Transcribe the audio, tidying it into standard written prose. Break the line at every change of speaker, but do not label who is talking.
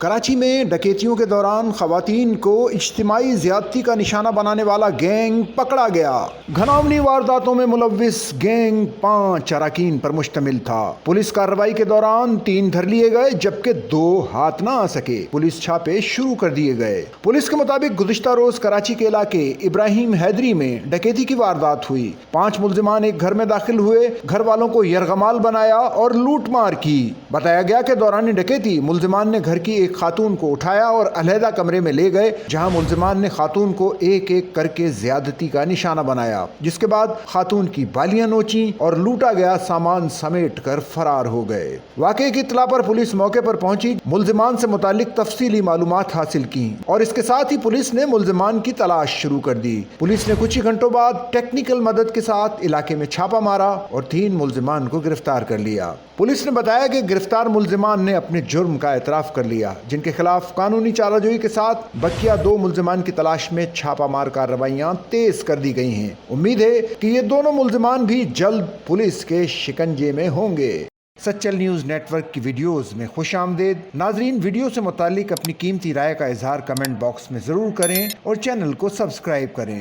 کراچی میں ڈکیتیوں کے دوران خواتین کو اجتماعی زیادتی کا نشانہ بنانے والا گینگ پکڑا گیا۔ گھناؤنی وارداتوں میں ملوث گینگ 5 اراکین پر مشتمل تھا۔ پولیس کارروائی کے دوران 3 دھر لیے گئے جبکہ 2 ہاتھ نہ آ سکے۔ پولیس چھاپے شروع کر دیے گئے۔ پولیس کے مطابق گزشتہ روز کراچی کے علاقے ابراہیم حیدری میں ڈکیتی کی واردات ہوئی۔ 5 ملزمان ایک گھر میں داخل ہوئے، گھر والوں کو یرغمال بنایا اور لوٹ مار کی۔ بتایا گیا کہ دوران ڈکیتی ملزمان نے گھر کی ایک خاتون کو اٹھایا اور علیحدہ کمرے میں لے گئے، جہاں ملزمان نے خاتون کو ایک ایک کر کے زیادتی کا نشانہ بنایا، جس کے بعد خاتون کی بالیاں نوچیں اور لوٹا گیا سامان سمیٹ کر فرار ہو گئے۔ واقعے کی اطلاع پر پولیس موقع پر پہنچی، ملزمان سے متعلق تفصیلی معلومات حاصل کی اور اس کے ساتھ ہی پولیس نے ملزمان کی تلاش شروع کر دی۔ پولیس نے کچھ ہی گھنٹوں بعد ٹیکنیکل مدد کے ساتھ علاقے میں چھاپا مارا اور 3 ملزمان کو گرفتار کر لیا۔ پولیس نے بتایا کہ گرفتار ملزمان نے اپنے جرم کا اعتراف کر لیا، جن کے خلاف قانونی چارہ جوئی کے ساتھ بقیہ 2 ملزمان کی تلاش میں چھاپا مار کارروائیاں تیز کر دی گئی ہیں۔ امید ہے کہ یہ دونوں ملزمان بھی جلد پولیس کے شکنجے میں ہوں گے۔ سچل نیوز نیٹ ورک کی ویڈیوز میں خوش آمدید۔ ناظرین، ویڈیو سے متعلق اپنی قیمتی رائے کا اظہار کمنٹ باکس میں ضرور کریں اور چینل کو سبسکرائب کریں۔